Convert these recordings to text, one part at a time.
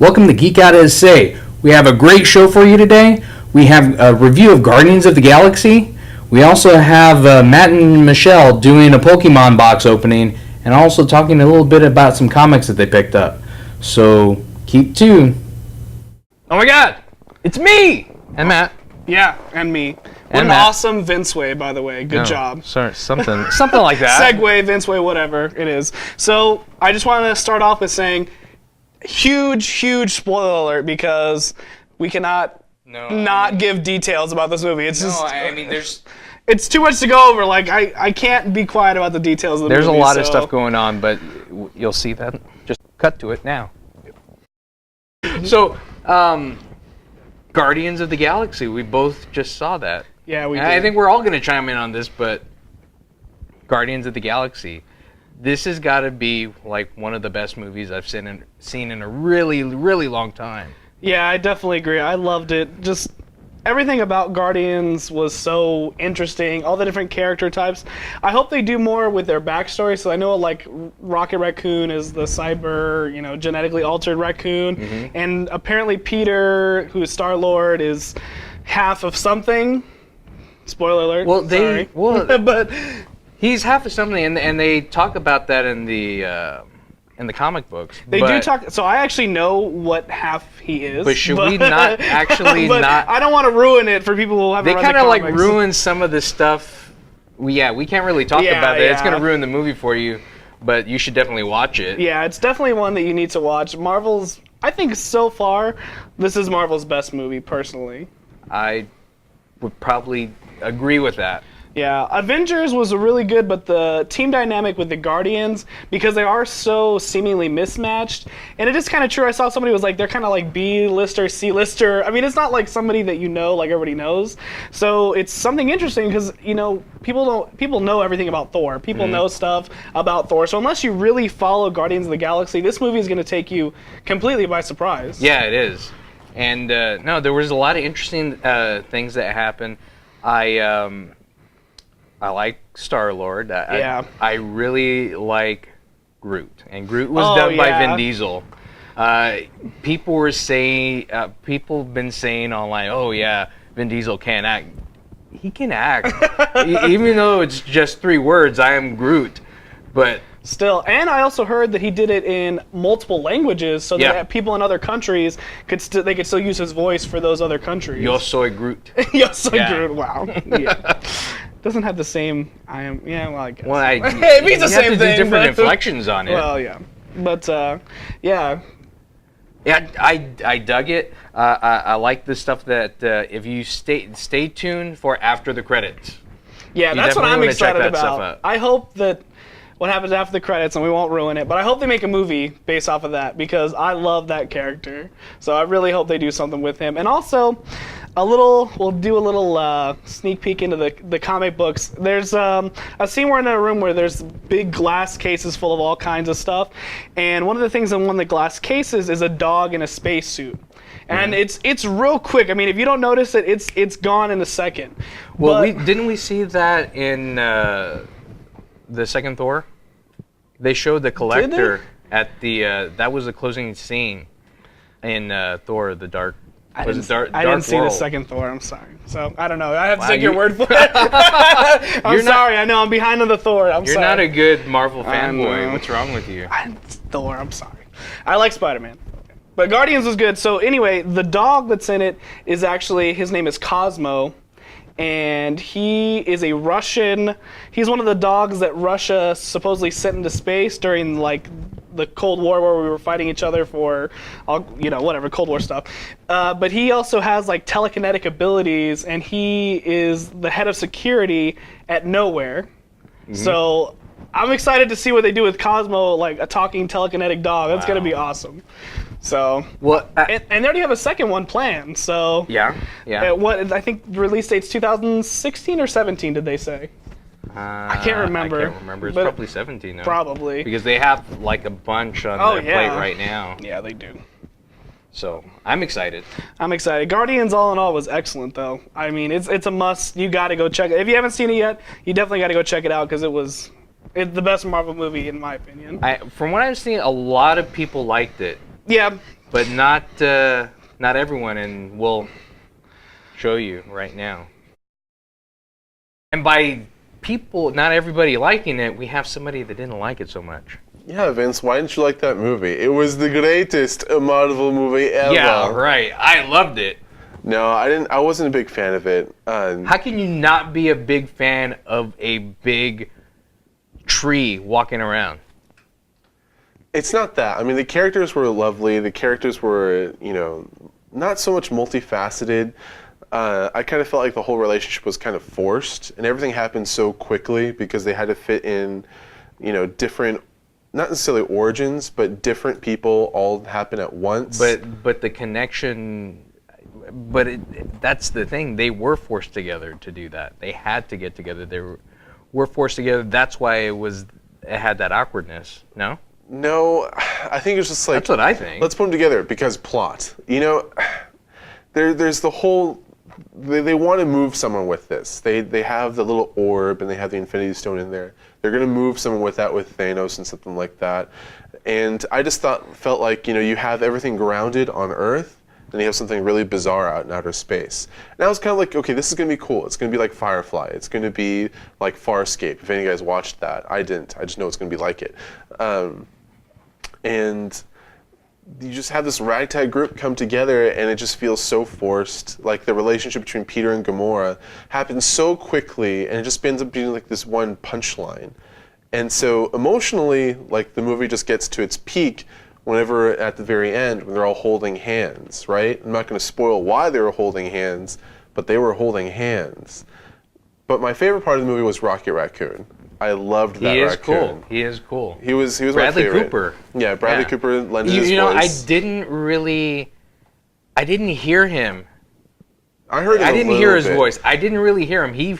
Welcome to Geek Out As Say. We have a great show for you today. We have a review of Guardians of the Galaxy. We also have Matt and Michelle doing a Pokemon box opening and also talking a little bit about some comics that they picked up. So keep tuned. Oh my god! It's me! And Matt. Yeah, and me. What an awesome Vince way, by the way. Good job. Sorry, something like that. Segway, Vince way, whatever it is. So I just want to start off with saying, huge spoiler alert, because we cannot not give details about this movie. It's it's too much to go over. Like I can't be quiet about the details of the movie. There's a lot of stuff going on, but you'll see that. Just cut to it now. So, Guardians of the Galaxy. We both just saw that. Yeah, we did. I think we're all going to chime in on this, but Guardians of the Galaxy. This has got to be like one of the best movies I've seen in a really long time. Yeah, I definitely agree. I loved it. Just everything about Guardians was so interesting. All the different character types. I hope they do more with their backstory. So I know like Rocket Raccoon is the cyber, genetically altered raccoon, and apparently Peter, who is Star-Lord, is half of something. Spoiler alert. Well, but he's half of something, and they talk about that in the comic books. They do talk. So I actually know what half he is. But should we not actually not? I don't want to ruin it for people who haven't read the comics. They kind of like ruin some of the stuff. We can't really talk about it. Yeah. It's going to ruin the movie for you, but you should definitely watch it. Yeah, it's definitely one that you need to watch. I think so far, this is Marvel's best movie, personally. I would probably agree with that. Yeah, Avengers was really good, but the team dynamic with the Guardians, because they are so seemingly mismatched, and it is kind of true. I saw somebody was like, they're kind of like B-lister, C-lister. I mean, it's not like somebody that like everybody knows. So it's something interesting because, people know everything about Thor. People know stuff about Thor. So unless you really follow Guardians of the Galaxy, this movie is going to take you completely by surprise. Yeah, it is. And no, there was a lot of interesting things that happened. I like Star-Lord. I really like Groot. And Groot was done by Vin Diesel. People have been saying online, oh yeah, Vin Diesel can't act. He can act. Even though it's just 3 words, I am Groot. But still, and I also heard that he did it in multiple languages, so that people in other countries could still use his voice for those other countries. Yo soy Groot. Yo soy Groot. Wow. Yeah. Doesn't have the same. I guess. Well, it means the same thing. Different inflections on it. Well, yeah, but yeah. Yeah, I dug it. I like the stuff that if you stay tuned for after the credits. Yeah, that's what I'm excited about. I hope that what happens after the credits, and we won't ruin it, but I hope they make a movie based off of that, because I love that character. So I really hope they do something with him. And also, we'll do a little sneak peek into the comic books. There's a scene we're in a room where there's big glass cases full of all kinds of stuff, and one of the things in one of the glass cases is a dog in a spacesuit. And it's real quick. I mean, if you don't notice it, it's gone in a second. Well, didn't we see that in the second Thor? They showed the Collector at the that was the closing scene in Thor: The Dark. I didn't see the second Thor. I'm sorry. So I don't know. I have to take your word for it. I'm sorry. I know I'm behind on the Thor. You're sorry. Not a good Marvel fanboy. What's wrong with you? Thor. I'm sorry. I like Spider-Man. But Guardians was good. So anyway, the dog that's in it is actually, his name is Cosmo, and he is a Russian. He's one of the dogs that Russia supposedly sent into space during like the Cold War, where we were fighting each other for, whatever, Cold War stuff. But he also has like telekinetic abilities, and he is the head of security at Nowhere. So I'm excited to see what they do with Cosmo, like a talking telekinetic dog. That's gonna be awesome. So and they already have a second one planned. So yeah. I think release date's 2016 or 17. Did they say? I can't remember. It's probably 17 now. Probably. Because they have like a bunch on their plate right now. Yeah, they do. So I'm excited. Guardians, all in all, was excellent, though. I mean, it's a must. You got to go check it. If you haven't seen it yet, you definitely got to go check it out, because it was It's the best Marvel movie in my opinion. From what I've seen, a lot of people liked it. Yeah. But not everyone, and we'll show you right now. And by people, not everybody liking it, we have somebody that didn't like it so much. Yeah, Vince, why didn't you like that movie? It was the greatest Marvel movie ever. Yeah, right. I loved it. No, I didn't. I wasn't a big fan of it. How can you not be a big fan of a big tree walking around? It's not that. I mean, the characters were lovely. The characters were, not so much multifaceted. I kind of felt like the whole relationship was kind of forced, and everything happened so quickly because they had to fit in, different, not necessarily origins, but different people all happen at once. But the connection, that's the thing. They were forced together to do that. They had to get together. They were forced together. That's why it had that awkwardness. No. No, I think it's just like... That's what I think. Let's put them together because plot. There's the whole... They want to move someone with this. They have the little orb and they have the Infinity Stone in there. They're going to move someone with that with Thanos and something like that. And I just felt like, you have everything grounded on Earth, then you have something really bizarre out in outer space. And I was kind of like, okay, this is going to be cool. It's going to be like Firefly. It's going to be like Farscape. If any of you guys watched that, I didn't. I just know it's going to be like it. And you just have this ragtag group come together, and it just feels so forced. Like the relationship between Peter and Gamora happens so quickly, and it just ends up being like this one punchline. And so emotionally, like the movie just gets to its peak whenever at the very end when they're all holding hands, right? I'm not going to spoil why they were holding hands, but they were holding hands. But my favorite part of the movie was Rocket Raccoon. I loved that He is raccoon. cool. He is cool. He was Bradley my favorite. Cooper. Yeah, Bradley Cooper lended his voice. voice. I didn't hear him. I heard him I didn't hear his bit. voice. I didn't really hear him. He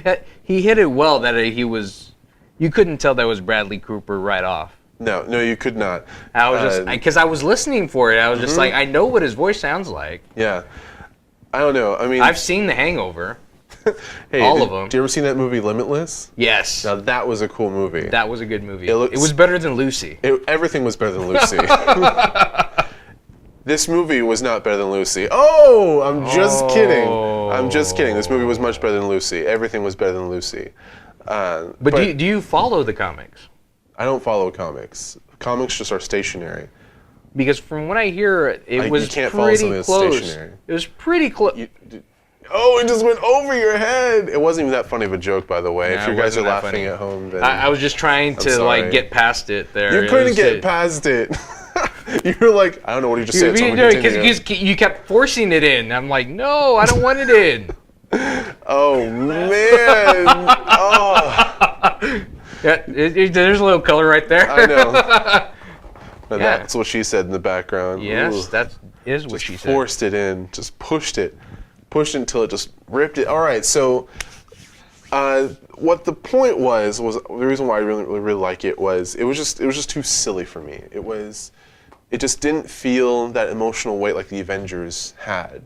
hit it well that he was. You couldn't tell that was Bradley Cooper right off. No, you could not. I was just because I was listening for it. I was just like, I know what his voice sounds like. Yeah, I don't know. I mean, I've seen The Hangover. Hey, all of them. Did you ever see that movie Limitless? Yes. Now that was a cool movie. That was a good movie. It was better than Lucy. Everything was better than Lucy. This movie was not better than Lucy. Oh, I'm just kidding. I'm just kidding. This movie was much better than Lucy. Everything was better than Lucy. But do you follow the comics? I don't follow comics. Comics just are stationary. Because from what I hear, it was you can't follow pretty something that's close. stationary. It was pretty close. Oh, it just went over your head. It wasn't even that funny of a joke, by the way. Nah, if you guys are wasn't that laughing funny. at home, then I was just trying to like get past it there. You couldn't get past it. You were like, I don't know what you just said. Because you kept forcing it in. I'm like, no, I don't want it in. Oh man. Oh. Yeah, there's a little color right there. I know. Now that's what she said in the background. Yes, Ooh. that is what she said. Forced it in, just pushed it until it just ripped it. All right, so what the point was the reason why I really like it was just too silly for me. It just didn't feel that emotional weight like the Avengers had,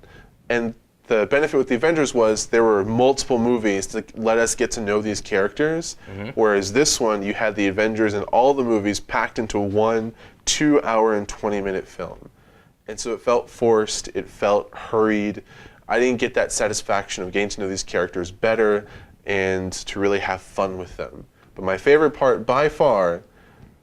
and the benefit with the Avengers was there were multiple movies to let us get to know these characters, whereas this one you had the Avengers and all the movies packed into one 2-hour and 20-minute film. And so it felt forced, it felt hurried. I didn't get that satisfaction of getting to know these characters better and to really have fun with them. But my favorite part by far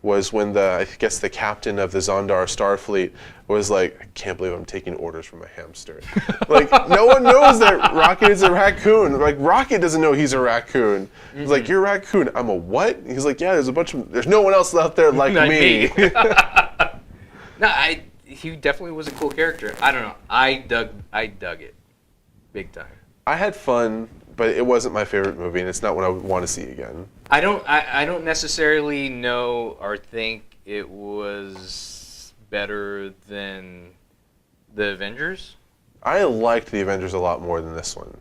was when I guess the captain of the Zondar Starfleet was like, I can't believe I'm taking orders from a hamster. Like, no one knows that Rocket is a raccoon. Like, Rocket doesn't know he's a raccoon. He's like, you're a raccoon. I'm a what? He's like, yeah, there's no one else out there like me. No, he definitely was a cool character. I don't know. I dug it. Big time. I had fun, but it wasn't my favorite movie, and it's not what I would want to see again. I don't necessarily know or think it was better than the Avengers. I liked the Avengers a lot more than this one.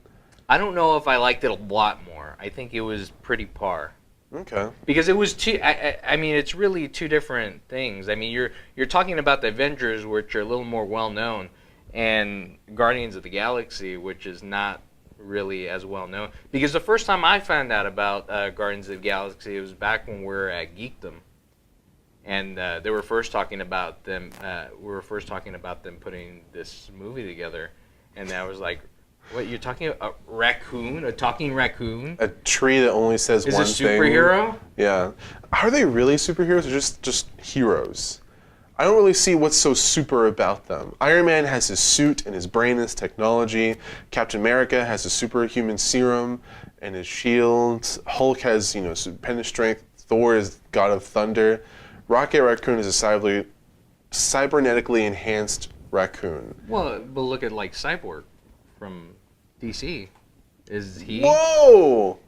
I don't know if I liked it a lot more. I think it was pretty par. Okay. Because it was two. I mean, it's really two different things. I mean, you're talking about the Avengers, which are a little more well known, and Guardians of the Galaxy, which is not really as well known. Because the first time I found out about Guardians of the Galaxy, it was back when we were at Geekdom, and they were first talking about them. We were first talking about them putting this movie together, and I was like, "What, you're talking about a raccoon? A talking raccoon? A tree that only says one thing." Is a superhero? Yeah. Are they really superheroes or just heroes? I don't really see what's so super about them. Iron Man has his suit and his brain is technology. Captain America has a superhuman serum and his shield. Hulk has, stupendous strength. Thor is god of thunder. Rocket Raccoon is a cybernetically enhanced raccoon. Well, but look at like Cyborg from DC. Is he? Whoa!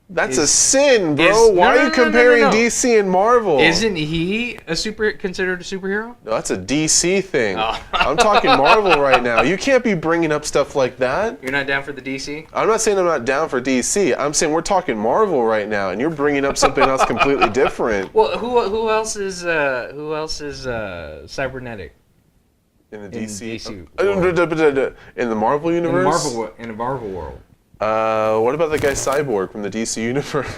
That's a sin, bro. Why are you comparing DC and Marvel? Isn't he considered a superhero? No, that's a DC thing. Oh. I'm talking Marvel right now. You can't be bringing up stuff like that. You're not down for the DC? I'm not saying I'm not down for DC. I'm saying we're talking Marvel right now, and you're bringing up something else completely different. Well, who else is cybernetic? In the DC? In the Marvel universe? In the Marvel world. What about the guy Cyborg from the DC universe?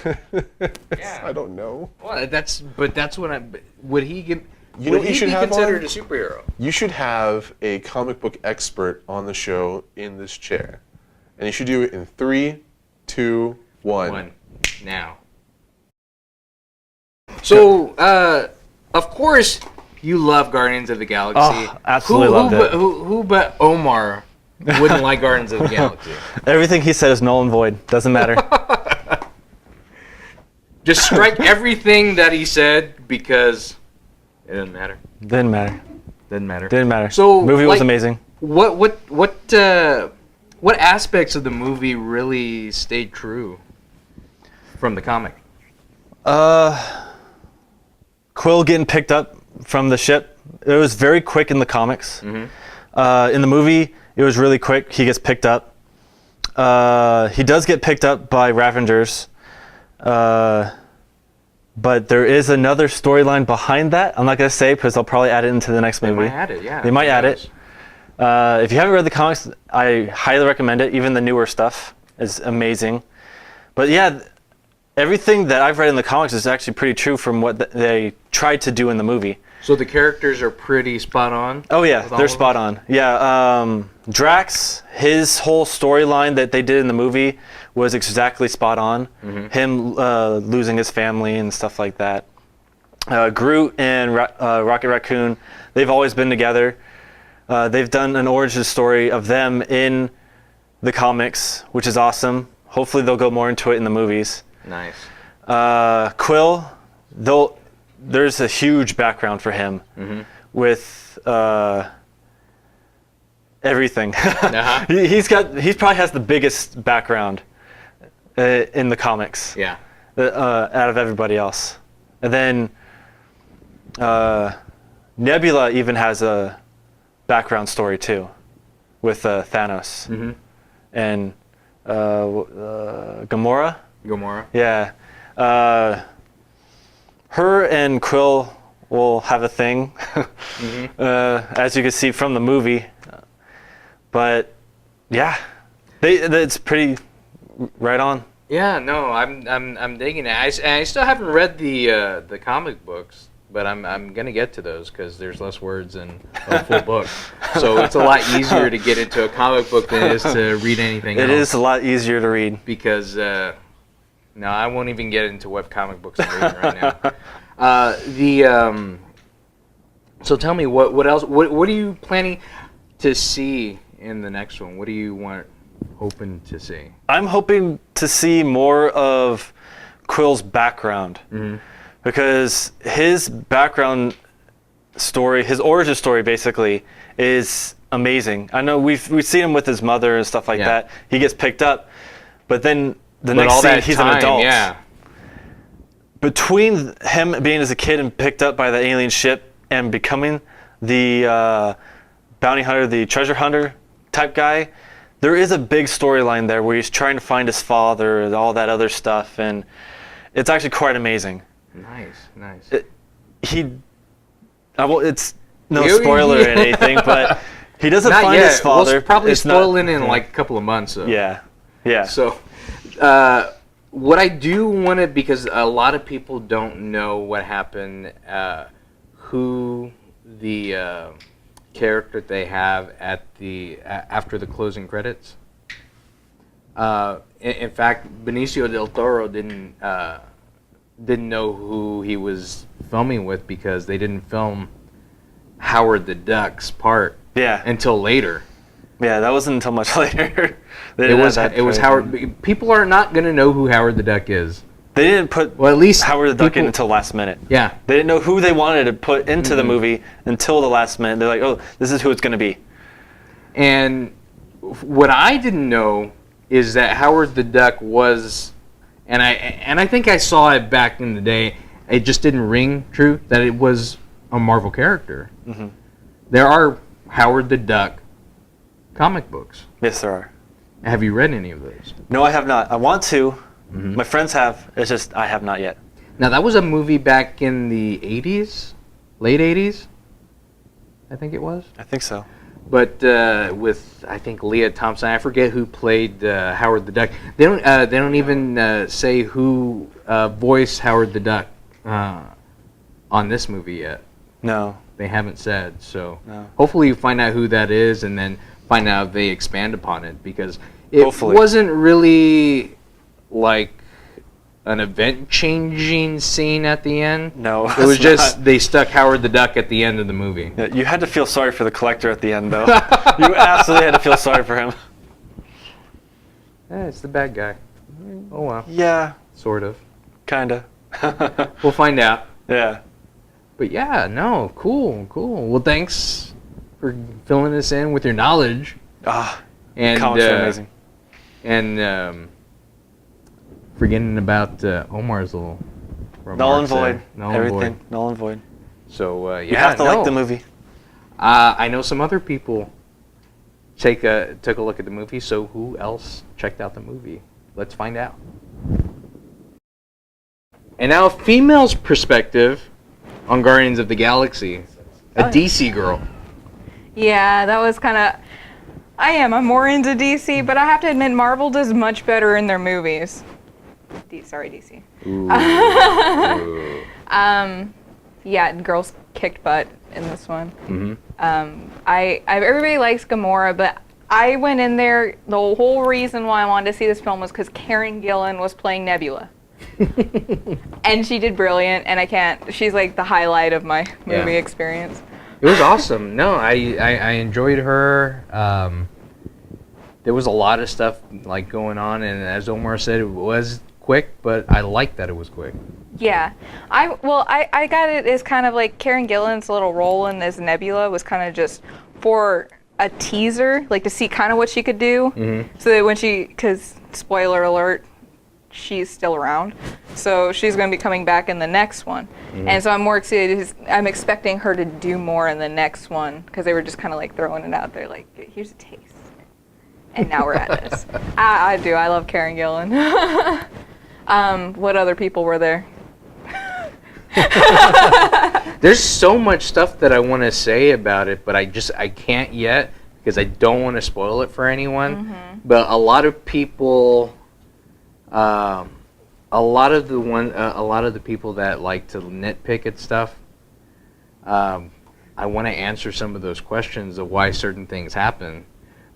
Yeah. I don't know. Well, that's what would he get? You know what you should have considered a superhero? You should have a comic book expert on the show in this chair, and you should do it in 3, 2, 1. Now. So, of course, you love Guardians of the Galaxy. Oh, absolutely loved it. Who but Omar wouldn't like Guardians of the Galaxy? Everything he said is null and void. Doesn't matter. Just strike everything that he said because it doesn't matter. Didn't matter. Didn't matter. So, movie was amazing. What aspects of the movie really stayed true from the comic? Quill getting picked up from the ship. It was very quick in the comics. Mm-hmm. In the movie, it was really quick. He gets picked up. He does get picked up by Ravengers. But there is another storyline behind that. I'm not going to say because they'll probably add it into the next movie. They might add it, yeah. They might add it. If you haven't read the comics, I highly recommend it. Even the newer stuff is amazing. But yeah, everything that I've read in the comics is actually pretty true from what they tried to do in the movie. So the characters are pretty spot on? Oh yeah, they're spot on. Yeah, Drax, his whole storyline that they did in the movie was exactly spot on. Mm-hmm. Him losing his family and stuff like that. Groot and Rocket Raccoon, they've always been together. They've done an origin story of them in the comics, which is awesome. Hopefully they'll go more into it in the movies. Nice. Quill, there's a huge background for him with everything. Uh-huh. He probably has the biggest background in the comics. Yeah. Out of everybody else. And then Nebula even has a background story too, with Thanos and Gamora. Yeah. Her and Quill will have a thing, as you can see from the movie. But yeah, it's pretty right on. Yeah, no, I'm digging it. I still haven't read the comic books, but I'm gonna get to those because there's less words in a full book, so it's a lot easier to get into a comic book than it is to read anything else. It is a lot easier to read because no, I won't even get into what comic books I'm reading right now. So tell me what else? What are you planning to see in the next one? What do you hoping to see? I'm hoping to see more of Quill's background because his background story, his origin story, basically is amazing. I know we've seen him with his mother and stuff like that. He gets picked up, but then the next scene he's an adult. Yeah. Between him being as a kid and picked up by the alien ship and becoming the bounty hunter, the treasure hunter type guy, there is a big storyline there where he's trying to find his father and all that other stuff, and it's actually quite amazing. Nice. It's no spoiler or anything, but he doesn't Not find yet. his father. We'll probably spoil it in like a couple of months. So. Yeah. Yeah. So, what I do want to, because a lot of people don't know what happened, who the character they have at the after the closing credits. In fact, Benicio del Toro didn't know who he was filming with because they didn't film Howard the Duck's part until later. Yeah, that wasn't until much later. It was Howard. People are not going to know who Howard the Duck is. They didn't put at least Howard the Duck in until last minute. Yeah. They didn't know who they wanted to put into the movie until the last minute. They're like, oh, this is who it's going to be. And what I didn't know is that Howard the Duck was, and I think I saw it back in the day, it just didn't ring true, that it was a Marvel character. Mm-hmm. There are Howard the Duck comic books. Yes, there are. Have you read any of those? No, I have not. I want to. Mm-hmm. My friends have. It's just I have not yet. Now, that was a movie back in the 80s? Late 80s? I think it was. I think so. But with, I think, Leah Thompson. I forget who played Howard the Duck. They don't even say who voiced Howard the Duck on this movie yet. No. They haven't said. So no. Hopefully you find out who that is and then find out if they expand upon it, because it wasn't really like an event-changing scene at the end. No, it was just they stuck Howard the Duck at the end of the movie. Yeah, you had to feel sorry for the collector at the end, though. You absolutely had to feel sorry for him. Yeah, it's the bad guy. Oh well. Yeah. Sort of. Kinda. We'll find out. Yeah. But yeah, no, cool. Well, thanks for filling us in with your knowledge. And comics are amazing. And forgetting about Omar's little remarks. Null and void. Everything. Null and void. So you have to like the movie. I know some other people took a look at the movie. So who else checked out the movie? Let's find out. And now, a female's perspective on Guardians of the Galaxy. A DC girl. Yeah, that was kind of... I'm more into DC, but I have to admit Marvel does much better in their movies. Sorry, DC. Ooh. Yeah, girls kicked butt in this one. Mm-hmm. Everybody likes Gamora, but I went in there, the whole reason why I wanted to see this film was because Karen Gillan was playing Nebula. And she did brilliant, and she's like the highlight of my movie experience. It was awesome. No, I enjoyed her. There was a lot of stuff like going on, and as Omar said, it was quick, but I liked that it was quick. Yeah, I got it as kind of like Karen Gillan's little role in this Nebula was kind of just for a teaser, like to see kind of what she could do. Mm-hmm. So that because spoiler alert, she's still around, so she's going to be coming back in the next one. Mm-hmm. And so I'm more excited. I'm expecting her to do more in the next one, because they were just kind of like throwing it out there, like, here's a taste, and now we're at this. I love Karen Gillan. What other people were there? There's so much stuff that I want to say about it, but I can't yet, because I don't want to spoil it for anyone. Mm-hmm. But a lot of people, a lot of the people that like to nitpick at stuff, I want to answer some of those questions of why certain things happen,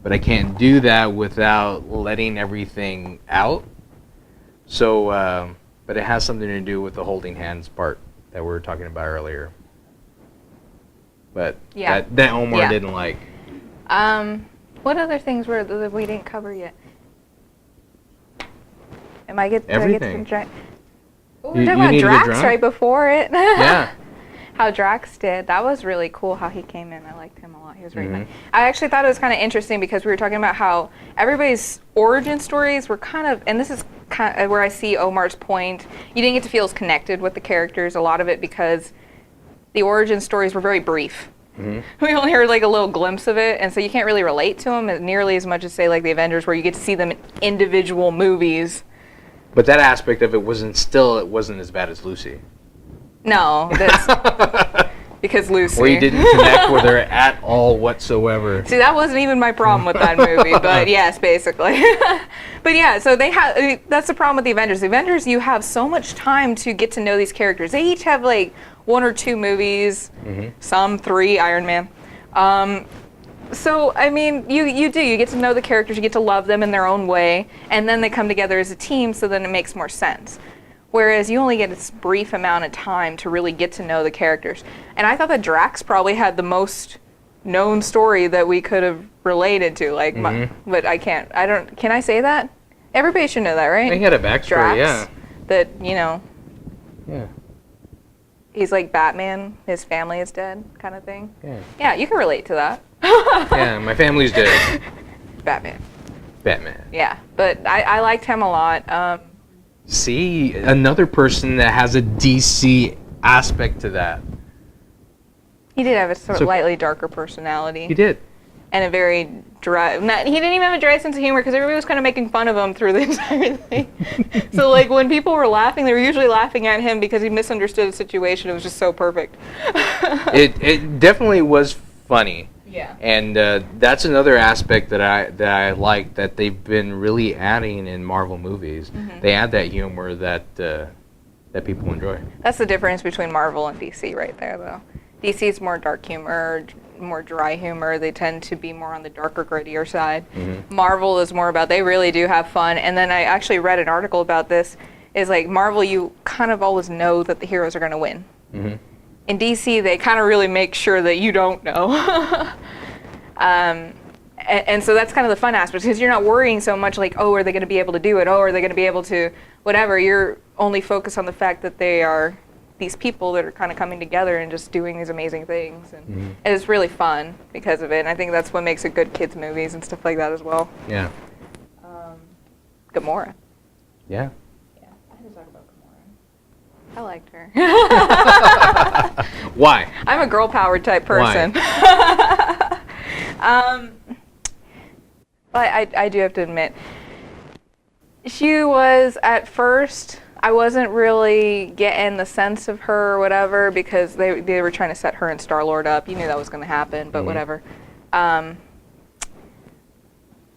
but I can't do that without letting everything out. So, but it has something to do with the holding hands part that we were talking about earlier. But that Omar didn't like. What other things were that we didn't cover yet? Everything. We were talking about Drax right before it. Yeah. How Drax did. That was really cool how he came in. I liked him a lot. He was very nice. I actually thought it was kind of interesting because we were talking about how everybody's origin stories were kind of, and this is kind of where I see Omar's point, you didn't get to feel as connected with the characters, a lot of it because the origin stories were very brief. Mm-hmm. We only heard like a little glimpse of it, and so you can't really relate to them nearly as much as, say, like the Avengers, where you get to see them in individual movies. But that aspect of it wasn't as bad as Lucy. No, Because Lucy. Or you didn't connect with her at all whatsoever. See, that wasn't even my problem with that movie, but yes, basically. But yeah, so that's the problem with the Avengers. The Avengers, you have so much time to get to know these characters. They each have like 1 or 2 movies, some 3, Iron Man. So, I mean, you get to know the characters, you get to love them in their own way, and then they come together as a team, so then it makes more sense. Whereas you only get this brief amount of time to really get to know the characters. And I thought that Drax probably had the most known story that we could have related to, like, but can I say that? Everybody should know that, right? He had a backstory, Drax, yeah. That, you know. Yeah. He's like Batman, his family is dead, kind of thing. Yeah. Yeah, you can relate to that. Yeah, my family's dead. Batman. Yeah, but I liked him a lot. See, another person that has a DC aspect to that. He did have a slightly darker personality. He did. And a very dry. He didn't even have a dry sense of humor because everybody was kind of making fun of him through the entire thing. So, like, when people were laughing, they were usually laughing at him because he misunderstood a situation. It was just so perfect. It definitely was funny. Yeah. And that's another aspect that I like that they've been really adding in Marvel movies. They add that humor that people enjoy. That's the difference between Marvel and DC right there, though. DC is more dark humor, more dry humor. They tend to be more on the darker, grittier side. Marvel is more about, they really do have fun. And then I actually read an article about this, is like Marvel, you kind of always know that the heroes are going to win. In DC, they kind of really make sure that you don't know. And so that's kind of the fun aspect, because you're not worrying so much like, oh, are they going to be able to do it? Oh, are they going to be able to whatever? You're only focused on the fact that they are these people that are kind of coming together and just doing these amazing things. And it's really fun because of it. And I think that's what makes it good kids' movies and stuff like that as well. Yeah. Gamora. Yeah. Yeah, I had to talk about Gamora. I liked her. Why? I'm a girl power type person. But I do have to admit, she was, at first, I wasn't really getting the sense of her or whatever, because they were trying to set her and Star-Lord up. You knew that was going to happen, but whatever.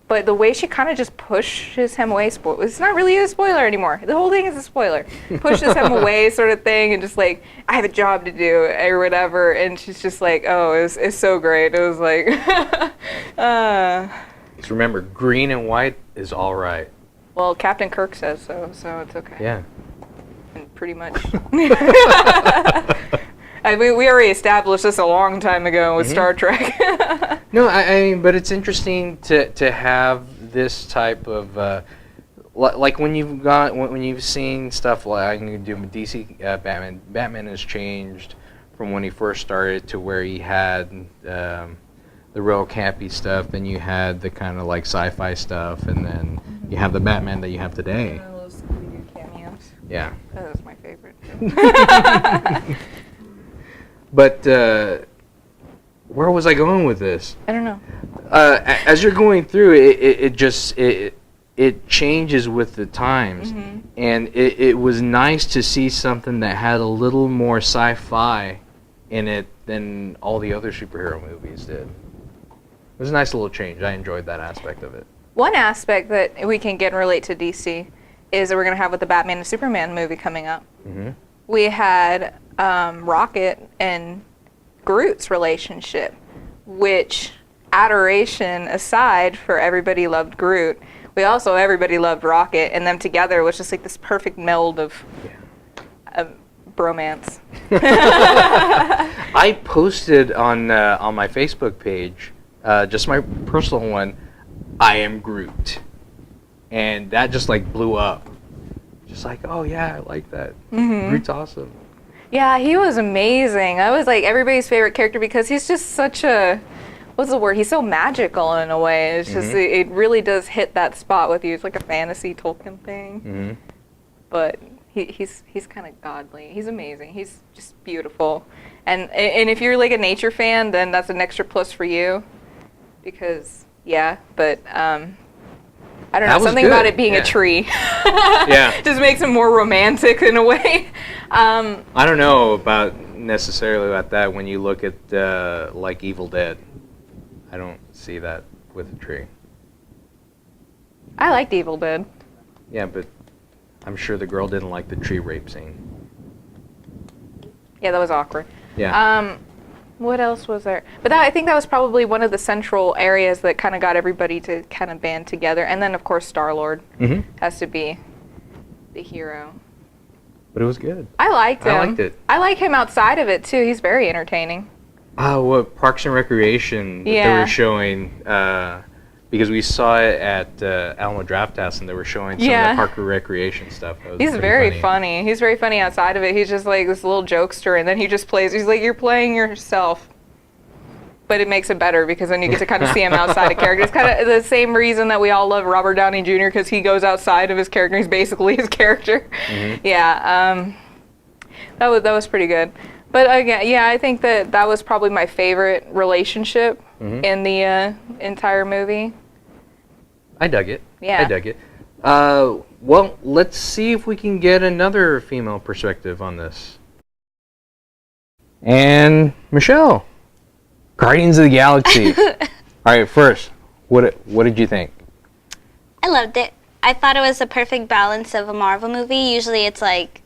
But the way she kind of just pushes him away, it's not really a spoiler anymore. The whole thing is a spoiler. Pushes him away sort of thing, and just like, I have a job to do, or whatever. And she's just like, oh, it's so great. It was like, Just remember, green and white is all right. Well, Captain Kirk says so it's okay. Yeah. And pretty much. I mean, we already established this a long time ago with Star Trek. No, I mean, but it's interesting to have this type of like when you've seen stuff like you do DC Batman. Batman has changed from when he first started to where he had the real campy stuff. Then you had the kind of like sci-fi stuff, and then you have the Batman that you have today. Those cameos. Yeah. That was my favorite. But where was I going with this? I don't know. As you're going through it changes with the times, and it was nice to see something that had a little more sci-fi in it than all the other superhero movies did. It was a nice little change. I enjoyed that aspect of it. One aspect that we can get and relate to DC is that we're going to have with the Batman and Superman movie coming up. We had Rocket and Groot's relationship, which, adoration aside for everybody loved Groot, everybody loved Rocket, and them together was just like this perfect meld of bromance. I posted on my Facebook page, just my personal one, I am Groot, and that just like blew up. Just like, oh yeah, I like that. Groot's awesome. Yeah, he was amazing. I was like everybody's favorite character because he's just such a, what's the word? He's so magical in a way. It's just, it really does hit that spot with you. It's like a fantasy Tolkien thing. But he's kind of godly. He's amazing. He's just beautiful. And if you're like a nature fan, then that's an extra plus for you. Because, yeah, but I don't know, something about it being a tree just makes him more romantic in a way. I don't know about necessarily at that when you look at like Evil Dead. I don't see that with a tree. I liked Evil Dead. Yeah, but I'm sure the girl didn't like the tree rape scene. Yeah, that was awkward. Yeah. What else was there? But I think that was probably one of the central areas that kind of got everybody to kind of band together. And then, of course, Star-Lord has to be the hero. But it was good. I liked him. I liked it. I like him outside of it, too. He's very entertaining. Oh, what Parks and Recreation that they were showing, because we saw it at Alamo Drafthouse, and they were showing some of the Park and Recreation stuff. He's very funny. He's very funny outside of it. He's just like this little jokester, and then he just plays. He's like, you're playing yourself. But it makes it better because then you get to kind of see him outside of character. It's kind of the same reason that we all love Robert Downey Jr. because he goes outside of his character. He's basically his character. Yeah, that was pretty good. But again, yeah, I think that was probably my favorite relationship in the entire movie. I dug it. Yeah. I dug it. Well, let's see if we can get another female perspective on this. And Michelle, Guardians of the Galaxy. All right, first, what did you think? I loved it. I thought it was a perfect balance of a Marvel movie. Usually it's like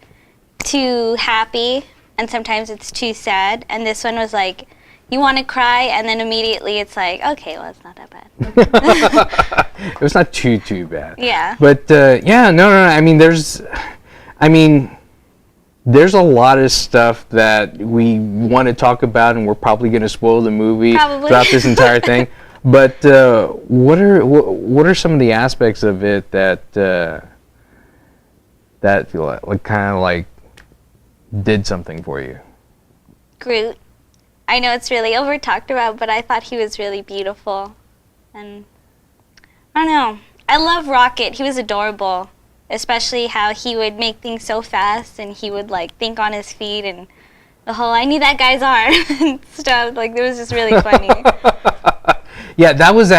too happy and sometimes it's too sad. And this one was like, you want to cry and then immediately it's like, okay, well, it's not that bad. It was not too bad. Yeah. But yeah, no. I mean, there's a lot of stuff that we want to talk about, and we're probably going to spoil the movie throughout this entire thing. But what are some of the aspects of it that like kind of like did something for you? Groot. I know it's really over talked about, but I thought he was really beautiful. And I don't know. I love Rocket. He was adorable, especially how he would make things so fast and he would like think on his feet and the whole I need that guy's arm and stuff. Like it was just really funny. Yeah, that was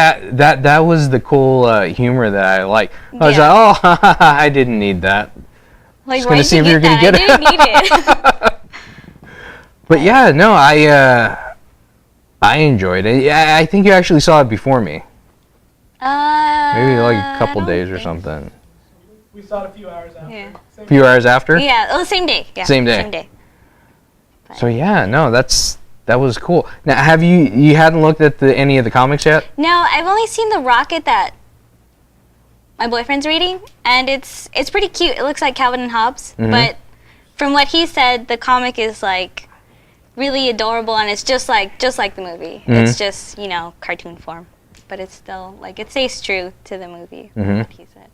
the cool humor that I like. I was like, oh, I didn't need that. Like, just gonna see if you're gonna get it. I didn't need it. But yeah, no, I enjoyed it. Yeah, I think you actually saw it before me. Maybe like a couple days or something. We saw it a few hours after. Yeah. A few hours after? Yeah, oh, same day. Yeah, Same day. So yeah, no, that was cool. Now, have you hadn't looked at any of the comics yet? No, I've only seen the Rocket that my boyfriend's reading, and it's pretty cute. It looks like Calvin and Hobbes, but from what he said, the comic is like really adorable, and it's just like the movie. It's just cartoon form, but it's still like it stays true to the movie. What he said.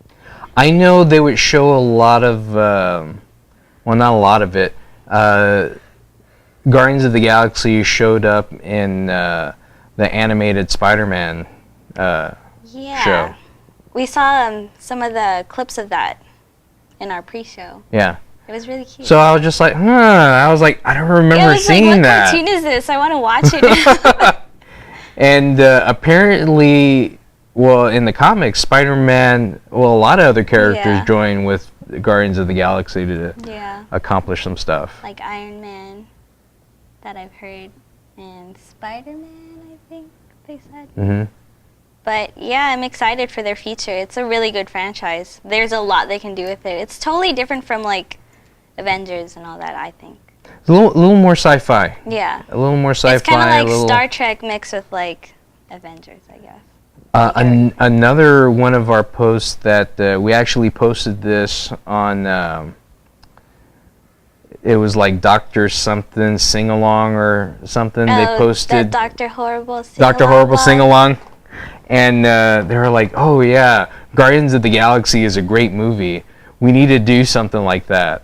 I know they would show a lot of, well, not a lot of it. Guardians of the Galaxy showed up in the animated Spider-Man show. We saw some of the clips of that in our pre-show. Yeah. It was really cute. So I was just like, I was like, I don't remember seeing that. What cartoon is this? I want to watch it. And apparently, well, in the comics, Spider-Man, well, a lot of other characters join with Guardians of the Galaxy to accomplish some stuff. Like Iron Man, that I've heard, and Spider-Man, I think they said. But yeah, I'm excited for their future. It's a really good franchise. There's a lot they can do with it. It's totally different from like Avengers and all that, I think. A little more sci-fi. Yeah. A little more sci-fi. It's kind of like Star Trek mixed with like Avengers, I guess. Another one of our posts that we actually posted this on, it was like Dr. something sing-along or something. They posted Dr. Horrible sing-along. Dr. Horrible sing-along. And they were like, oh yeah, Guardians of the Galaxy is a great movie. We need to do something like that.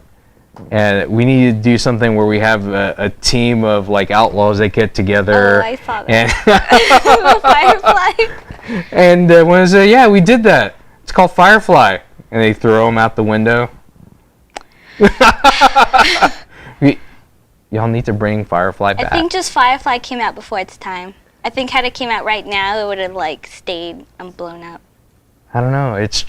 And we need to do something where we have a team of like outlaws that get together. Oh, I saw that. Firefly. And when I said, yeah, we did that. It's called Firefly. And they throw them out the window. Y'all need to bring Firefly back. I think just Firefly came out before its time. I think had it came out right now, it would have like stayed and blown up. I don't know. It's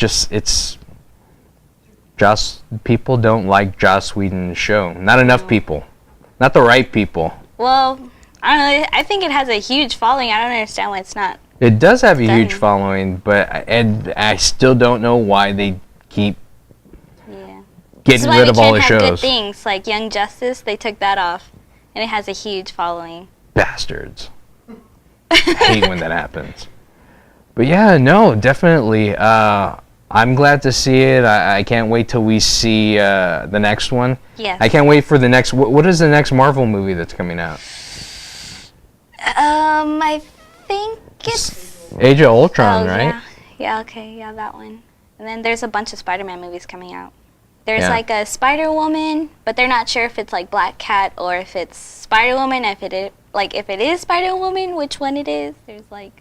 Joss. People don't like Joss Whedon's show. Not enough people. Not the right people. Well, I don't know. I think it has a huge following. I don't understand why it's not. It does have a huge Done. following, but I still don't know why they keep Yeah. This getting is why rid we of all can't the have good shows. things like Young Justice. They took that off, and it has a huge following. Bastards. I hate when that happens. But yeah, no, definitely. I'm glad to see it. I can't wait till we see the next one. Yes. I can't wait for the next. What is the next Marvel movie that's coming out? I think it's Age of Ultron, oh, right? Yeah. Yeah. Okay. Yeah, that one. And then there's a bunch of Spider-Man movies coming out. There's Yeah. like a Spider-Woman, but they're not sure if it's like Black Cat or if it's Spider-Woman. If it is Spider-Woman, which one it is. There's like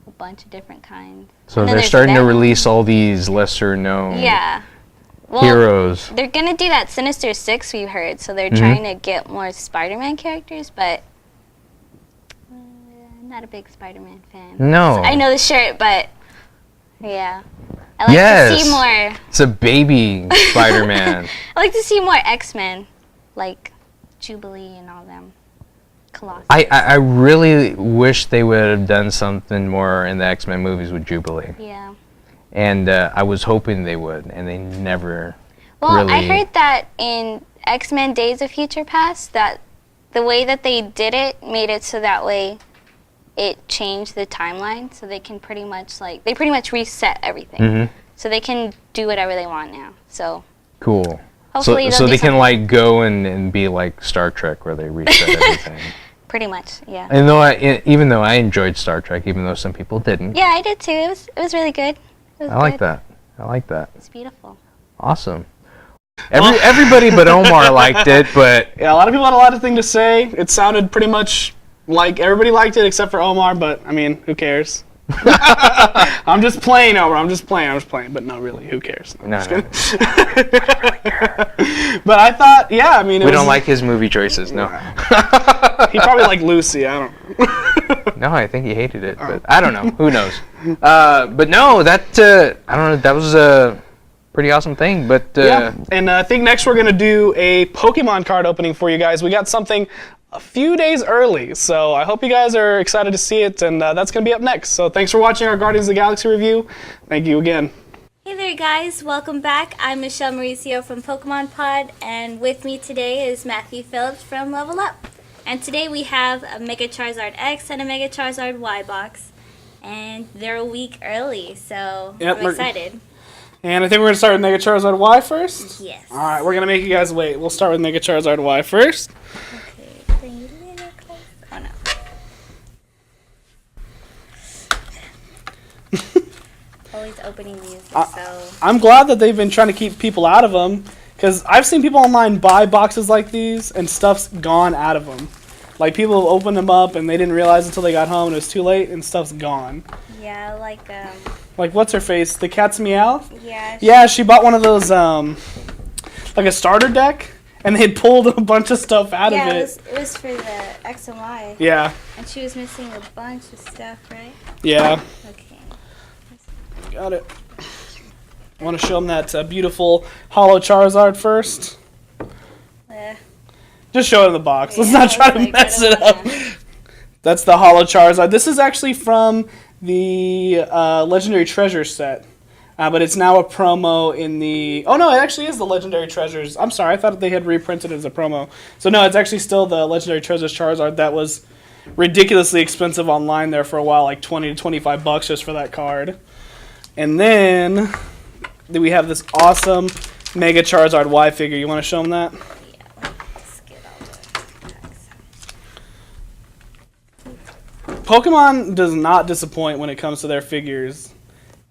a bunch of different kinds. So And then they're there's starting to Venom. release all these lesser known Yeah. Well, heroes. they're gonna do that Sinister Six we heard, so they're Mhm. trying to get more Spider-Man characters, but I'm not a big Spider-Man fan. No. I know the shirt, but yeah, I like Yes. to see more. It's a baby Spider-Man. I like to see more X-Men, like Jubilee and all them. Colossus. I really wish they would have done something more in the X-Men movies with Jubilee. Yeah. And I was hoping they would, and they never Well, really... I heard that in X-Men Days of Future Past, that the way that they did it made it so that way it changed the timeline, so they can pretty much reset everything. Mhm. So they can do whatever they want now. So Cool. hopefully So they'll do they can something. like go and be like Star Trek, where they reset everything. Pretty much, yeah. And even though I enjoyed Star Trek, even though some people didn't, Yeah, I did too. It was really good. It was I like good. that. I like that. It's beautiful. Awesome. Everybody but Omar liked it, but Yeah, a lot of people had a lot of things to say. It sounded pretty much like everybody liked it except for Omar, but I mean, who cares? I'm just playing, Omar. I'm just playing. But no, really, who cares? No, I'm no, just kidding. But I thought, yeah, I mean, we don't like his movie choices. No. He probably liked Lucy. I don't know. No, I think he hated it, but I don't know. Who knows? But no, that I don't know. That was a pretty awesome thing. But Yeah, and I think next we're gonna do a Pokemon card opening for you guys. We got something a few days early, so I hope you guys are excited to see it, and that's gonna be up next. So thanks for watching our Guardians of the Galaxy review. Thank you again. Hey there guys, welcome back. I'm Michelle Mauricio from Pokemon Pod, and with me today is Matthew Phillips from Level Up. And today we have a Mega Charizard X and a Mega Charizard Y box, and they're a week early, so Yep, I'm we're- excited. And I think we're gonna start with Mega Charizard Y first. Yes. All right, we're gonna make you guys wait. We'll start with Mega Charizard Y first. Okay, bring it a little close. Oh no. Always opening these, so... I'm glad that they've been trying to keep people out of them, because I've seen people online buy boxes like these and stuff's gone out of them. Like people have opened them up and they didn't realize until they got home and it was too late and stuff's gone. Yeah, Like what's her face? The Cat's Meow? yeah. Yeah, she bought one of those like a starter deck and they had pulled a bunch of stuff out Yeah, of it was for the X and Y. Yeah. And she was missing a bunch of stuff, right? Yeah. Okay. Got it. I want to show them that beautiful Hollow Charizard first. Just show it in the box. Let's not try to mess it up. That's the Hollow Charizard. This is actually from the Legendary Treasure set. But it's now a promo in the... Oh, no, it actually is the Legendary Treasures. I'm sorry, I thought they had reprinted it as a promo. So, no, it's actually still the Legendary Treasures Charizard. That was ridiculously expensive online there for a while, like $20 to $25 just for that card. And then we have this awesome Mega Charizard Y figure. You want to show them that? Pokemon does not disappoint when it comes to their figures.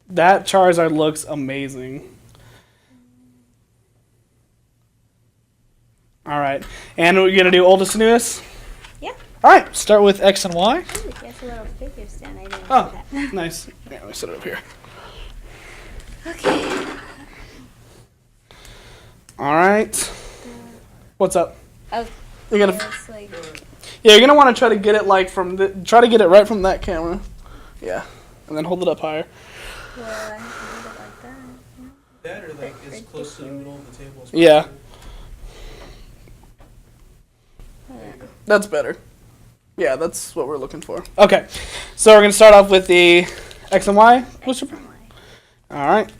That Charizard looks amazing. Alright, and we're going to do oldest to newest? Yeah. Alright, start with X and Y. Ooh, that's a little figure stand. I didn't Oh, see that. nice. Yeah, let me set it up here. Okay. Alright. What's up? Oh, You're gonna, it's like... yeah, you're gonna want to try to get it like from the, try to get it right from that camera. Yeah, and then hold it up higher. Well, I have to do it like that. That or like as close to the middle of the table as Yeah. That's better. Yeah, that's what we're looking for. Okay, so we're going to start off with the X and Y. X and Y. All right.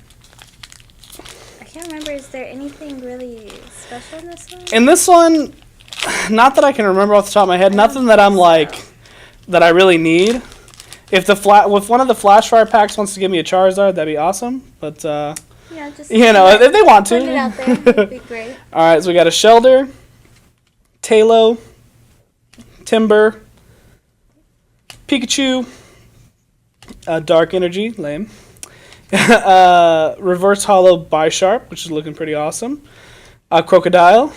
I can't remember. Is there anything really special in this one? In this one, not that I can remember off the top of my head. Nothing that I'm like that I really need. If one of the Flashfire packs wants to give me a Charizard, that'd be awesome. But yeah, just if they want to, put it out there. That'd be great. All right, so we got a Shelder, Talo, Timber, Pikachu, Dark Energy, lame. Reverse Hollow Bisharp, which is looking pretty awesome. Crocodile,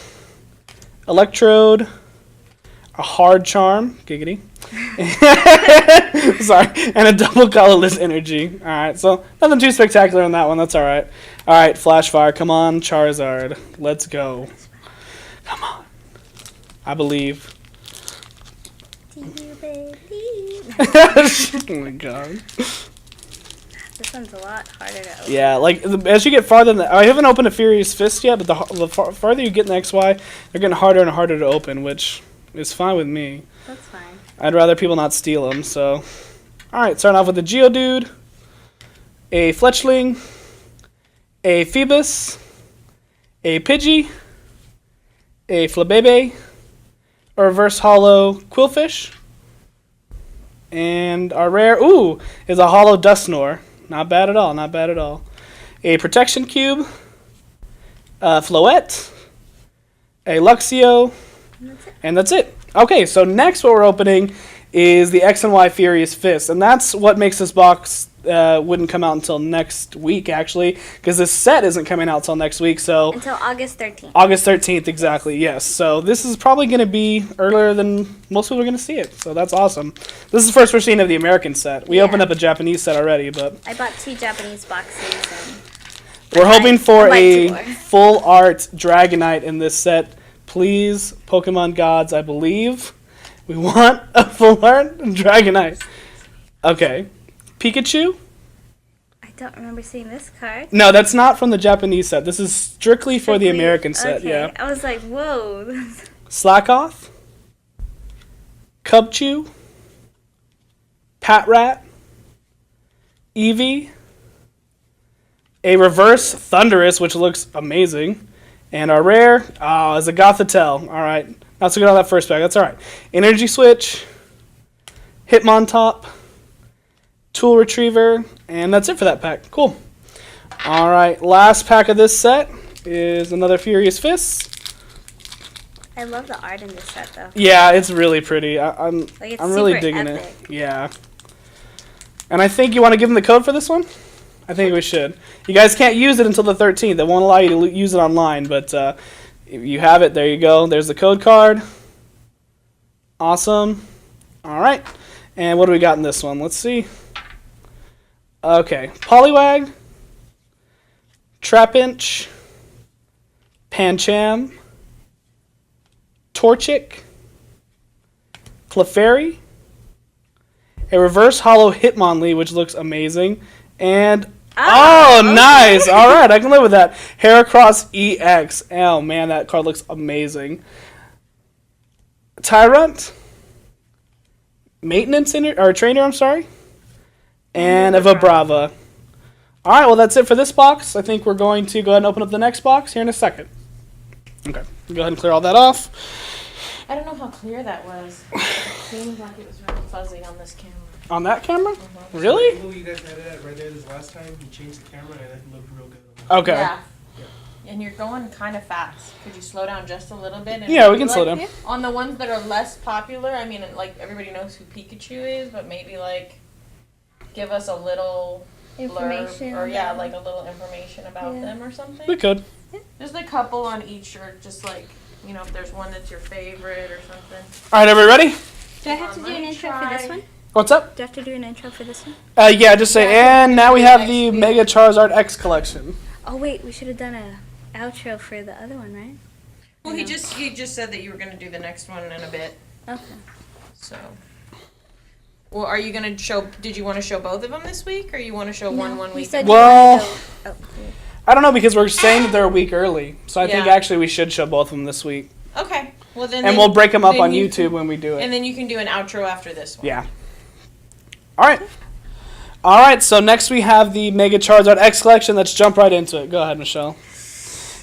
Electrode, a Hard Charm, giggity. Sorry, and a double colorless energy. All right, so nothing too spectacular on that one. That's all right. All right, Flashfire, come on, Charizard, let's go. Come on, I believe. Do you believe? Oh my god. This one's a lot harder to open. Yeah, like as you get farther in I haven't opened a Furious Fist yet, but the farther you get in the XY, they're getting harder and harder to open, which is fine with me. That's fine. I'd rather people not steal them, so. Alright, starting off with a Geodude, a Fletchling, a Phoebus, a Pidgey, a Flabebe, a Reverse Hollow Quillfish, and our rare, is a Hollow Dusknoir. Not bad at all, not bad at all. A Protection Cube, a Floette, a Luxio, and that's it. Okay, so next what we're opening is the X and Y Furious Fist, and that's what makes this box wouldn't come out until next week, actually, because this set isn't coming out until next week, so... Until August 13th. August 13th, exactly, yes. So this is probably going to be earlier than most people are going to see it, so that's awesome. This is the first we're seeing of the American set. We opened up a Japanese set already, but... I bought 2 Japanese boxes, and... We're hoping for a full art Dragonite in this set. Please, Pokemon gods, I believe. We want a full art Dragonite. Okay. Pikachu? I don't remember seeing this card. No, that's not from the Japanese set. This is strictly for the American set, okay. yeah. I was like, whoa. Slackoth? Cubchoo? Patrat? Eevee? A Reverse Thundurus, which looks amazing. And our rare is a Gothitelle. All right. Not so good on that first pack. That's all right. Energy Switch. Hitmontop. Tool Retriever. And that's it for that pack. Cool. All right. Last pack of this set is another Furious Fist. I love the art in this set, though. Yeah, it's really pretty. I'm really digging epic. it. Yeah. And I think you want to give them the code for this one? I think we should. You guys can't use it until the 13th. They won't allow you to use it online, but if you have it, there you go. There's the code card. Awesome. All right. And what do we got in this one? Let's see. Okay. Poliwag. Trapinch. Pancham. Torchic. Clefairy. A Reverse Hollow Hitmonlee, which looks amazing. And nice! All right, I can live with that. Heracross EX. Oh man, that card looks amazing. Tyrant, Trainer. I'm sorry, and a Vibrava. All right, well that's it for this box. I think we're going to go ahead and open up the next box here in a second. Okay, go ahead and clear all that off. I don't know how clear that was. It seemed like it was really fuzzy on this camera. On that camera? Mm-hmm. Really? The angle you guys had it at right there this last time, you changed the camera and it looked real good. Okay. Yeah. And you're going kind of fast. Could you slow down just a little bit? And Yeah, we can slow down. On the ones that are less popular, I mean, like everybody knows who Pikachu is, but maybe like give us a little Information. blurb, or like a little information about them or something. We could. Just a couple on each, or just like, you know, if there's one that's your favorite or something. All right, everybody ready? Do I have to do an intro for this one? What's up? Do I have to do an intro for this one? Yeah, just say, and now we have the Mega Charizard X collection. Oh wait, we should have done a outro for the other one, right? Well, he just said that you were gonna do the next one in a bit. Okay. So. Well, are you gonna show? Did you want to show both of them this week, or you want to show one You week? said Well, you wanted to go. I don't know because we're saying that they're a week early, so I think Yeah. actually we should show both of them this week. Okay. Well, then and we'll break them up on you YouTube when we do it. And then you can do an outro after this one. Yeah. All right. All right, so next we have the Mega Charizard X collection. Let's jump right into it. Go ahead, Michelle.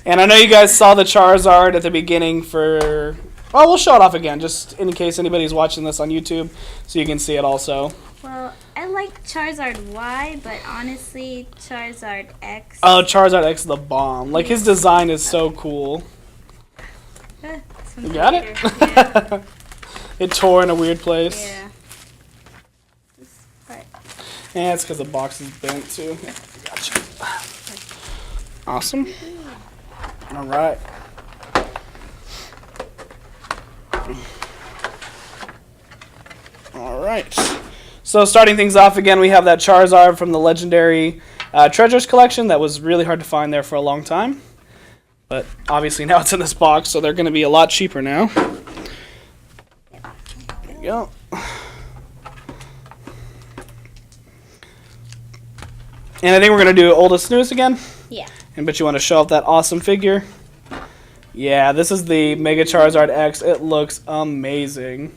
And I know you guys saw the Charizard at the beginning for... Well, we'll show it off again, just in case anybody's watching this on YouTube, so you can see it also. Well, I like Charizard Y, but honestly, Charizard X. Oh, Charizard X is the bomb. Like, his design is so cool. You got it? Yeah. It tore in a weird place. Yeah. This part. Yeah, it's because the box is bent, too. Yeah, gotcha. Awesome. All right. All right. So starting things off again, we have that Charizard from the legendary Treasures collection that was really hard to find there for a long time. But obviously now it's in this box, so they're going to be a lot cheaper now. There you go. And I think we're going to do oldest newest again. Yeah. But you want to show off that awesome figure. Yeah, this is the Mega Charizard X. It looks amazing.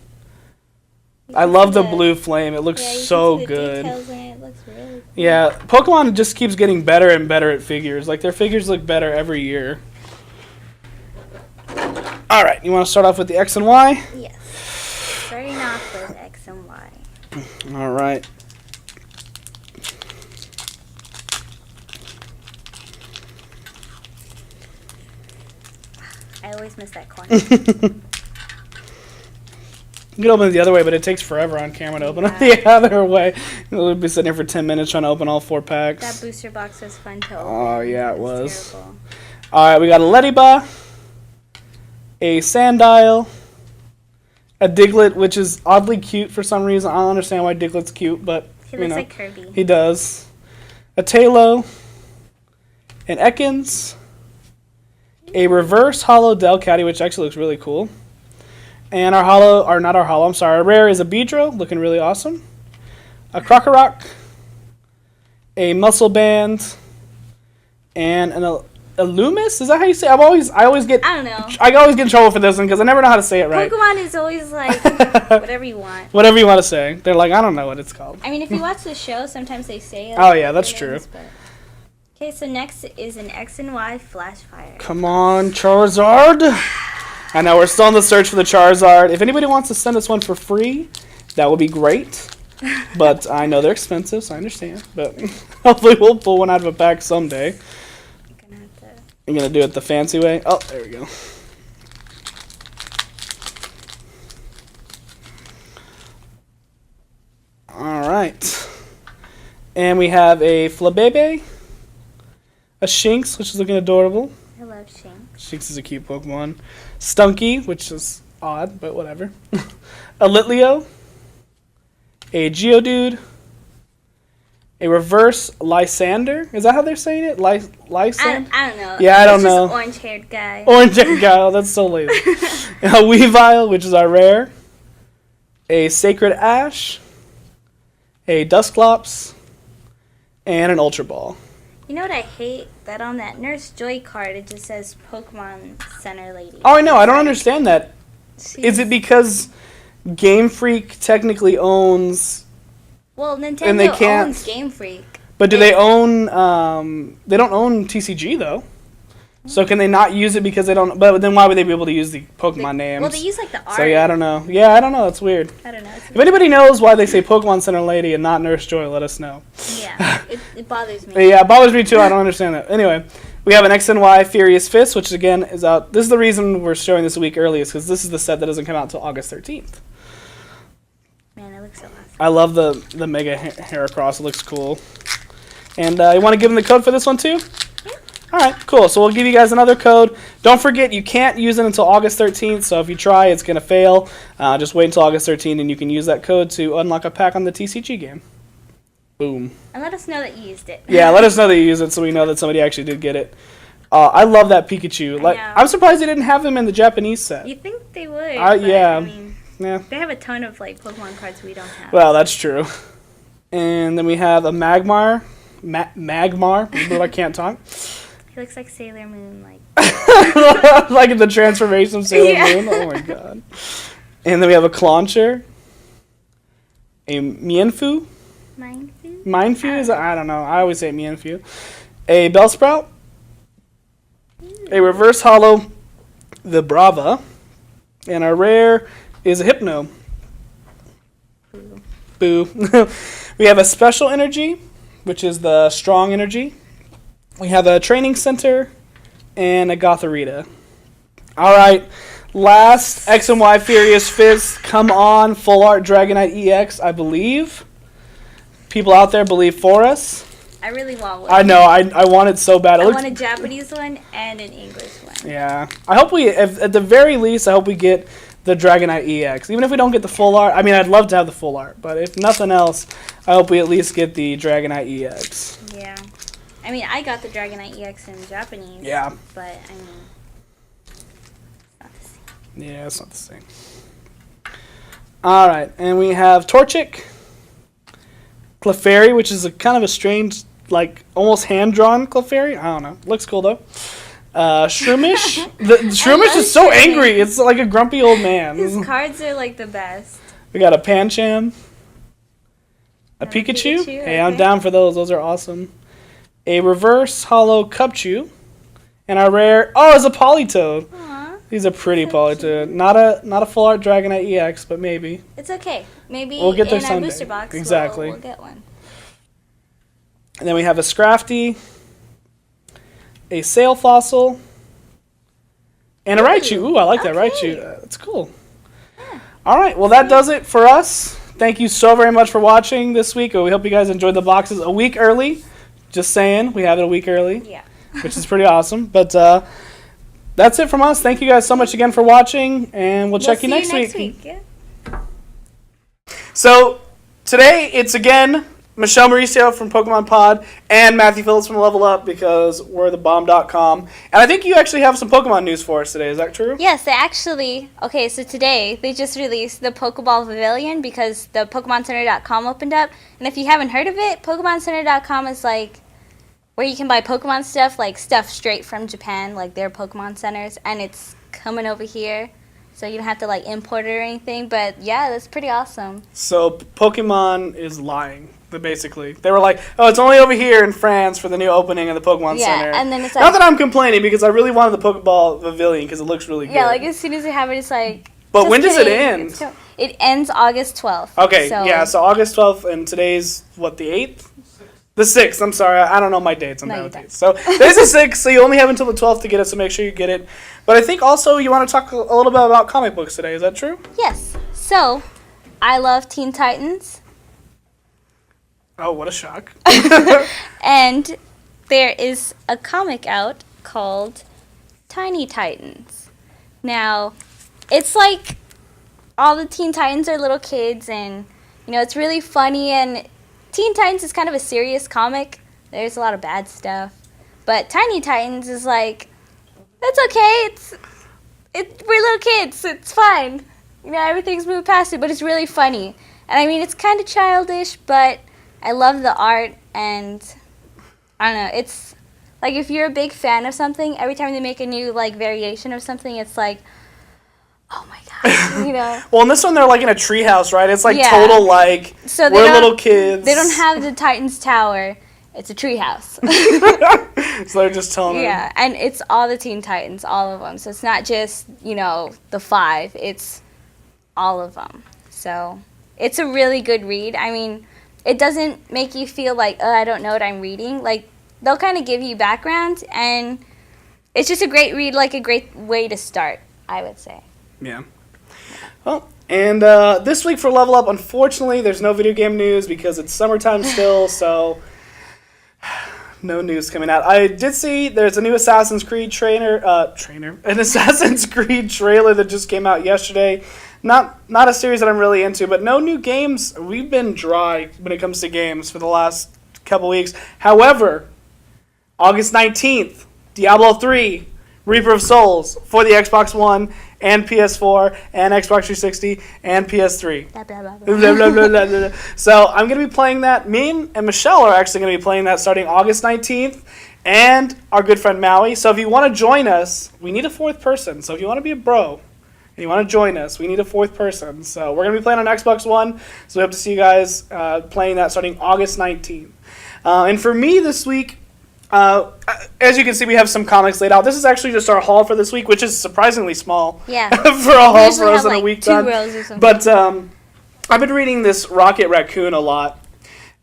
I love the blue flame. It looks so good. It looks really cool. Yeah, Pokemon just keeps getting better and better at figures. Like, their figures look better every year. All right, you want to start off with the X and Y? Yes. Starting off with X and Y. All right. I always miss that corner. You can open it the other way, but it takes forever on camera to open it the other way. We'll be sitting here for 10 minutes trying to open all 4 packs. That booster box was fun to open. Oh, yeah, it was. Terrible. All right, we got a Ledyba, a Sandile, a Diglett, which is oddly cute for some reason. I don't understand why Diglett's cute, but He looks like Kirby. He does. A Tailo, an Ekans, a reverse hollow Delcatty, which actually looks really cool. And our hollow, or not our hollow, I'm sorry, our rare is a Beedrill, looking really awesome. A Krokorok, a Muscle Band, and an Illumis? Is that how you say it? I always get I don't know. I always get in trouble for this one because I never know how to say it right. Pokemon is always like whatever you want. Whatever you want to say. They're like, I don't know what it's called. I mean, if you watch the show, sometimes they say it. Oh, yeah, that's true. Okay, so next is an X and Y Flash Fire. Come on, Charizard. I know, we're still on the search for the Charizard. If anybody wants to send us one for free, that would be great. But I know they're expensive, so I understand. But hopefully we'll pull one out of a pack someday. I'm going to do it the fancy way. Oh, there we go. All right. And we have a Flabébé, a Shinx, which is looking adorable. I love Shinx. Shinx is a cute Pokemon. Stunky, which is odd, but whatever. A Litleo, a Geodude, a reverse Lysander. Is that how they're saying it? Lysander? I don't know. Yeah, I don't know. Just orange-haired guy. Orange-haired guy. Oh, that's so lazy. A Weavile, which is our rare. A Sacred Ash, a Dusclops, and an Ultra Ball. You know what I hate? That on that Nurse Joy card, it just says Pokemon Center Lady. Oh, I know. I don't understand that. Is it because Game Freak technically owns... Well, and Nintendo they can't, owns Game Freak. But do they own... they don't own TCG, though. So can they not use it because they don't... But then why would they be able to use the Pokemon names? Well, they use, like, the art. So, yeah, I don't know. Yeah, I don't know. That's weird. I don't know. If anybody knows why they say Pokemon Center Lady and not Nurse Joy, let us know. Yeah, it bothers me. Yeah, it bothers me too. I don't understand that. Anyway, we have an X and Y Furious Fist, which again is out. This is the reason we're showing this a week early, is because this is the set that doesn't come out until August 13th. Man, it looks so awesome. I love the Mega Heracross. It looks cool. And you want to give them the code for this one too? Yeah. All right, cool. So we'll give you guys another code. Don't forget, you can't use it until August 13th, so if you try, it's going to fail. Just wait until August 13th, and you can use that code to unlock a pack on the TCG game. Boom. And let us know that you used it. Yeah, let us know that you used it so we know that somebody actually did get it. I love that Pikachu. I know. I'm surprised they didn't have him in the Japanese set. You think they would? Yeah. I mean, yeah. they have a ton of like Pokemon cards we don't have. Well, that's true. And then we have a Magmar. Magmar. I can't talk. He looks like Sailor Moon, like. Like in the transformation of Sailor Moon. Oh my god. And then we have a Clauncher. A Mienfoo. Mienfoo is I don't know. I always say Mienfoo. A Bellsprout. A Reverse Hollow Vibrava. And our rare is a Hypno. Boo. We have a Special Energy, which is the Strong Energy. We have a Training Center and a Gotharita. Alright, last X and Y Furious Fist. Come on, Full Art Dragonite EX, I believe. People out there believe for us. I really want one. I know, I want it so bad. I want a Japanese one and an English one. Yeah. I hope at the very least, I hope we get the Dragonite EX. Even if we don't get the full art, I mean, I'd love to have the full art, but if nothing else, I hope we at least get the Dragonite EX. Yeah. I mean, I got the Dragonite EX in Japanese. Yeah. But, I mean, it's not the same. Yeah, it's not the same. Alright, and we have Torchic, Clefairy, which is a kind of a strange, like, almost hand-drawn Clefairy. I don't know. Looks cool, though. Shroomish. The Shroomish is so angry. It's like a grumpy old man. His cards are like the best. We got a Pancham. A Pikachu. Hey, okay. I'm down for those. Those are awesome. A Reverse Hollow Cubchoo. And our rare... Oh, it's a Politoed. Aww. He's a pretty Politoed. Not a full art Dragonite EX, but maybe. It's okay. Maybe we'll get there in someday. Our booster box exactly. we'll get one. And then we have a Scrafty. A Sail Fossil, and a Raichu. Ooh, I like that Raichu. That's cool. Yeah. All right, well, that does it for us. Thank you so very much for watching this week. We hope you guys enjoyed the boxes a week early. Just saying, we have it a week early, which is pretty awesome. But that's it from us. Thank you guys so much again for watching, and we'll check you next week. Yeah. So today, it's again... Michelle Mauricio from Pokemon Pod and Matthew Phillips from Level Up because we're the bomb.com. And I think you actually have some Pokemon news for us today. Is that true? Yes, they actually... Okay, so today they just released the Pokeball Pavilion because the PokemonCenter.com opened up. And if you haven't heard of it, PokemonCenter.com is like where you can buy Pokemon stuff, like stuff straight from Japan, like their Pokemon centers. And it's coming over here. So you don't have to like import it or anything. But yeah, that's pretty awesome. So Pokemon is lying. Basically, they were like, "Oh, it's only over here in France for the new opening of the Pokemon Center." Yeah, and then it's like, not that I'm complaining because I really wanted the Pokeball Pavilion because it looks really good. Yeah, like as soon as they have it, it's like. But when does it end? It ends August 12th. Okay, so August 12th, and today's what, the 8th? The 6th. I'm sorry, I don't know my dates. I'm bad with dates. So today's the 6th, so you only have until the 12th to get it. So make sure you get it. But I think also you want to talk a little bit about comic books today. Is that true? Yes. So, I love Teen Titans. Oh, what a shock. And there is a comic out called Tiny Titans. Now, it's like all the Teen Titans are little kids and, you know, it's really funny. And Teen Titans is kind of a serious comic. There's a lot of bad stuff. But Tiny Titans is like, that's okay. We're little kids. It's fine. You know, everything's moved past it, but it's really funny. And I mean, it's kind of childish, but I love the art, and I don't know, it's like if you're a big fan of something, every time they make a new like variation of something, it's like, oh my god, you know. Well, in this one, they're like in a treehouse, right? It's like total like, so we're little kids. They don't have the Titans Tower. It's a treehouse. So they're just telling them. Yeah, and it's all the Teen Titans, all of them. So it's not just, you know, the 5. It's all of them. So it's a really good read. I mean, it doesn't make you feel like, oh, I don't know what I'm reading. Like, they'll kind of give you background, and it's just a great read, like a great way to start, I would say. Yeah. Well, and this week for Level Up, unfortunately, there's no video game news because it's summertime still, so no news coming out. I did see there's a new Assassin's Creed an Assassin's Creed trailer that just came out yesterday. Not a series that I'm really into, but no new games. We've been dry when it comes to games for the last couple weeks. However, August 19th, Diablo 3, Reaper of Souls for the Xbox One and PS4 and Xbox 360 and PS3. Blah, blah, blah, blah. Blah, blah, blah, blah, blah. So I'm going to be playing that. Me and Michelle are actually going to be playing that starting August 19th. And our good friend Maui. So if you want to join us, we need a fourth person. So if you want to be a bro and you want to join us, we need a fourth person. So we're going to be playing on Xbox One. So we hope to see you guys playing that starting August 19th. And for me this week, as you can see, we have some comics laid out. This is actually just our haul for this week, which is surprisingly small. Yeah. For a haul usually for us have, in a like, week 2 time. rows or something. But I've been reading this Rocket Raccoon a lot.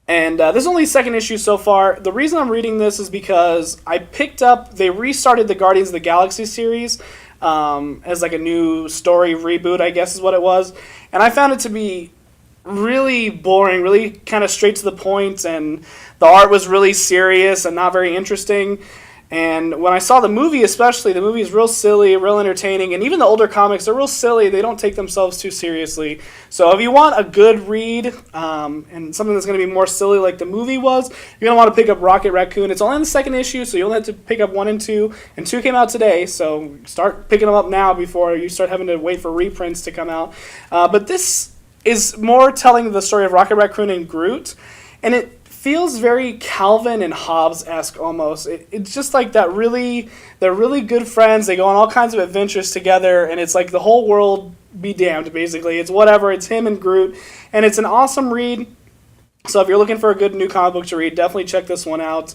And this is only the second issue so far. The reason I'm reading this is because they restarted the Guardians of the Galaxy series as like a new story reboot, I guess is what it was. And I found it to be really boring, really kind of straight to the point, and the art was really serious and not very interesting. And when I saw the movie especially, the movie is real silly, real entertaining, and even the older comics are real silly. They don't take themselves too seriously. So if you want a good read and something that's going to be more silly like the movie was, you're going to want to pick up Rocket Raccoon. It's only in the second issue, so you only have to pick up 1 and 2. And 2 came out today, so start picking them up now before you start having to wait for reprints to come out. But this is more telling the story of Rocket Raccoon and Groot, and it feels very Calvin and Hobbes-esque almost. It's just like they're really good friends. They go on all kinds of adventures together, and it's like the whole world be damned, basically. It's whatever. It's him and Groot, and it's an awesome read. So if you're looking for a good new comic book to read, definitely check this one out.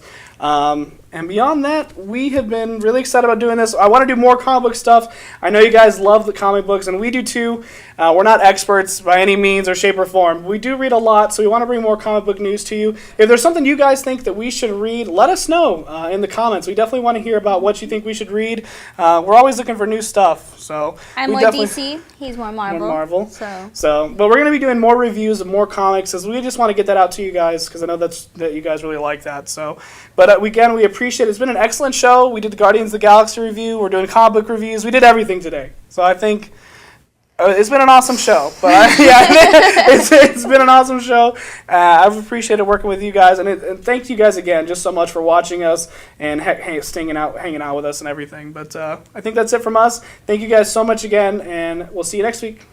And beyond that, we have been really excited about doing this. I want to do more comic book stuff. I know you guys love the comic books, and we do too. We're not experts by any means or shape or form. We do read a lot, so we want to bring more comic book news to you. If there's something you guys think that we should read, let us know in the comments. We definitely want to hear about what you think we should read. We're always looking for new stuff. So I'm more DC. He's more Marvel. More Marvel. So, but we're going to be doing more reviews of more comics, as we just want to get that out to you guys, because I know that you guys really like that. So, but again, we appreciate it. It's been an excellent show. We did the Guardians of the Galaxy review. We're doing comic book reviews. We did everything today. So I think it's been an awesome show. But it's been an awesome show. I've appreciated working with you guys, and thank you guys again just so much for watching us and hanging out with us and everything. But I think that's it from us. Thank you guys so much again, and we'll see you next week.